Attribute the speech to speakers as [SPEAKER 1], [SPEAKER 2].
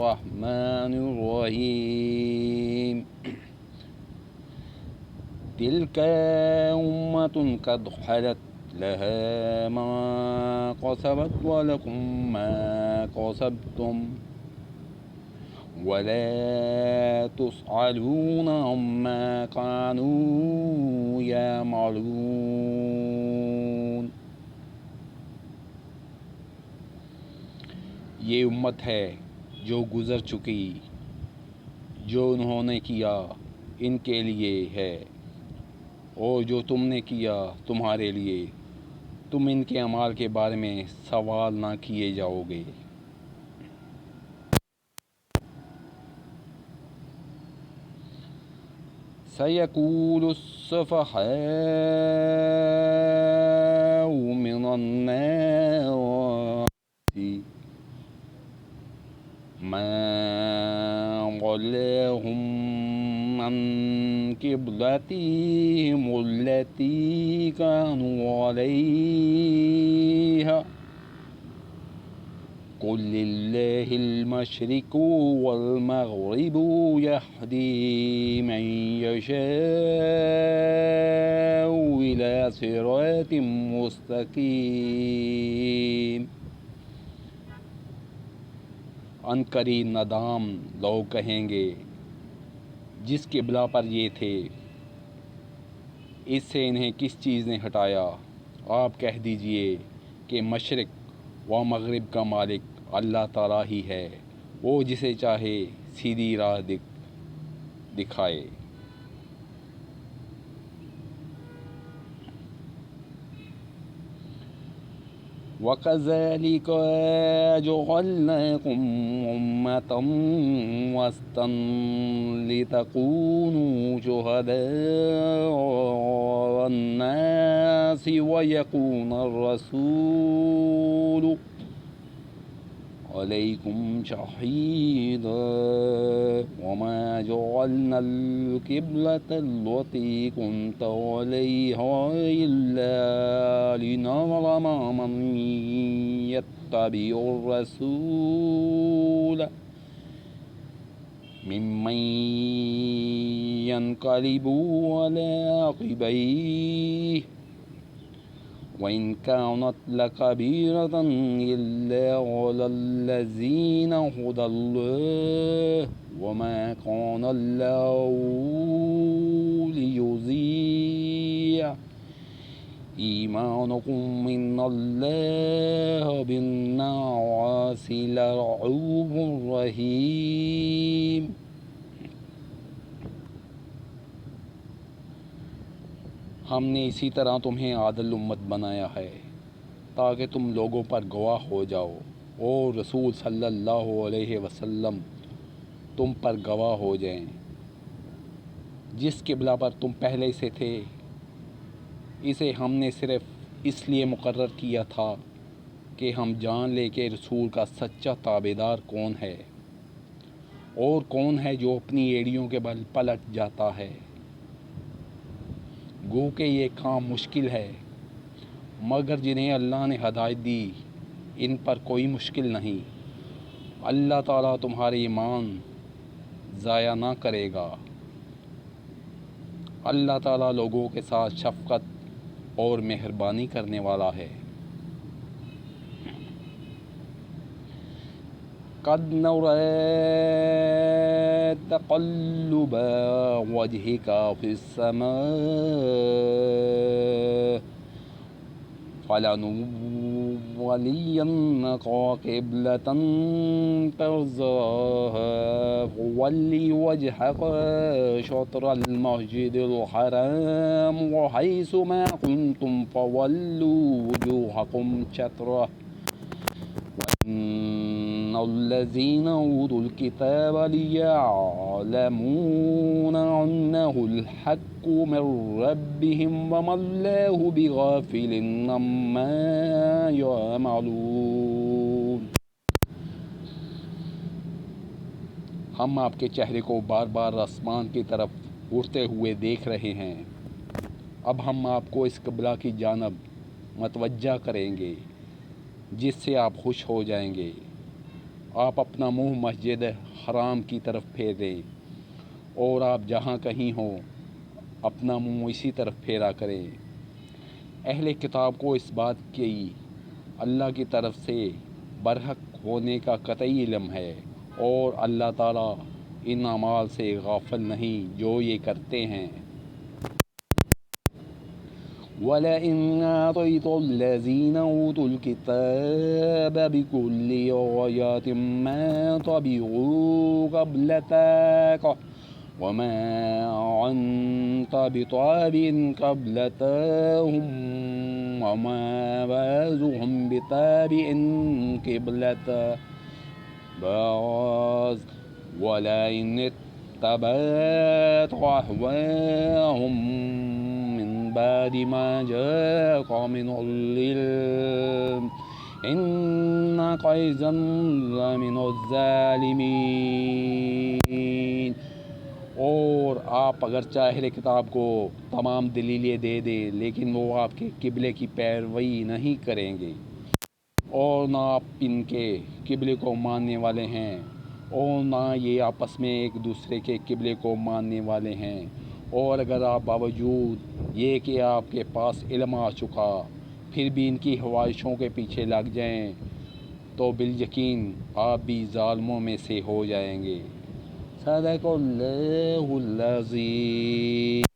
[SPEAKER 1] الرحمن الرحيم تلك أمة قد خلت لها ما كسبت ولكم ما كسبتم ولا تسألون عما كانوا يعملون۔ یہ امت ہے جو گزر چکی، جو انہوں نے کیا ان کے لیے ہے، اور جو تم نے کیا تمہارے لیے، تم ان کے اعمال کے بارے میں سوال نہ کیے جاؤ گے۔ سَيَقُولُ السُّفَهَاءُ مِنَ النَّاسِ مَا وَلَّاهُمْ عَنْ قِبْلَتِهِمُ الَّتِي كَانُوا عَلَيْهَا قُلْ لِلَّهِ الْمَشْرِقُ وَالْمَغْرِبُ يَهْدِي مَن يَشَاءُ إِلَىٰ صِرَاطٍ مُّسْتَقِيمٍ۔ عنقریب نادام لوگ کہیں گے جس کے بلا پر یہ تھے، اس سے انہیں کس چیز نے ہٹایا؟ آپ کہہ دیجئے کہ مشرق و مغرب کا مالک اللہ تعالیٰ ہی ہے، وہ جسے چاہے سیدھی راہ دکھائے۔ وَكَذَلِكَ جَعَلْنَاكُمْ أُمَّةً وَسَطًا لِتَكُونُوا شُهَدَاءَ عَلَى النَّاسِ وَيَكُونَ الرَّسُولُ عَلَيْكُمْ شَهِيدًا وَمَا جَعَلْنَا الْقِبْلَةَ الَّتِي كُنْتَ عَلَيْهَا إِلَّا لِنَعْلَمَ مَن يَتَّبِعُ الرَّسُولَ ممن ينقلب على عقبيه وإن كانت لكبيرة إلا على الذين هدى الله وما كان الله ليضيع إيمانكم إن الله بالناس لرؤوف رحيم۔ ہم نے اسی طرح تمہیں عادل امت بنایا ہے تاکہ تم لوگوں پر گواہ ہو جاؤ، اور رسول صلی اللہ علیہ وسلم تم پر گواہ ہو جائیں۔ جس قبلہ پر تم پہلے سے تھے، اسے ہم نے صرف اس لیے مقرر کیا تھا کہ ہم جان لیں کہ رسول کا سچا تابعدار کون ہے، اور کون ہے جو اپنی ایڑیوں کے بل پلٹ جاتا ہے۔ گو کہ یہ کام مشکل ہے، مگر جنہیں اللہ نے ہدایت دی ان پر کوئی مشکل نہیں۔ اللہ تعالیٰ تمہارے ایمان ضائع نہ کرے گا۔ اللہ تعالیٰ لوگوں کے ساتھ شفقت اور مہربانی کرنے والا ہے۔ قَدْ نَرَىٰ تَقَلُّبَ وَجْهِكَ فِي السَّمَاءِ فَلَنُوَلِّيَنَّكَ قِبْلَةً تَرْضَاهَا فَوَلِّ وَجْهَكَ شَطْرَ الْمَسْجِدِ الْحَرَامِ وَحَيْثُ مَا كُنتُمْ فَوَلُّوا وُجُوهَكُمْ شَطْرَهُ وَإِنَّ الَّذِينَ أُوتُوا الْكِتَابَ لِيَعْلَمُونَ أَنَّهُ الْحَقُّ مِنْ رَبِّهِمْ وَمَا اللَّهُ بِغَافِلٍ عَمَّا يَعْمَلُونَ۔ ہم آپ کے چہرے کو بار بار آسمان کی طرف اٹھتے ہوئے دیکھ رہے ہیں۔ اب ہم آپ کو اس قبلہ کی جانب متوجہ کریں گے جس سے آپ خوش ہو جائیں گے۔ آپ اپنا منہ مسجد حرام کی طرف پھیریں اور آپ جہاں کہیں ہوں اپنا منہ اسی طرف پھیرا کریں۔ اہل کتاب کو اس بات کی اللہ کی طرف سے برحق ہونے کا قطعی علم ہے، اور اللہ تعالیٰ ان اعمال سے غافل نہیں جو یہ کرتے ہیں۔ وَلَئِنْ أَعْطَيْتَ الَّذِينَ أُوتُوا الْكِتَابَ بِكُلِّ آيَةٍ مَا تَبِعُوا قِبْلَتَكَ وَمَا أَنْتَ بِتَابِعٍ قِبْلَتَهُمْ وَمَا بَعْضُهُمْ بِتَابِعٍ قِبْلَةَ بَعْضٍ وَلَئِنِ اتَّبَعْتَ أَهْوَاءَهُمْ من بعد ما جاءك من العلم إنك إذا لمن الظالمين۔ اور آپ اگرچہ اہل کتاب کو تمام دلیلیں دے دیں لیکن وہ آپ کے قبلے کی پیروی نہیں کریں گے، اور نہ آپ ان کے قبلے کو ماننے والے ہیں، اور نہ یہ آپس میں ایک دوسرے کے قبلے کو ماننے والے ہیں۔ اور اگر آپ باوجود یہ کہ آپ کے پاس علم آ چکا پھر بھی ان کی خواہشوں کے پیچھے لگ جائیں تو بالیقین آپ بھی ظالموں میں سے ہو جائیں گے۔ صدق اللہ العظیم۔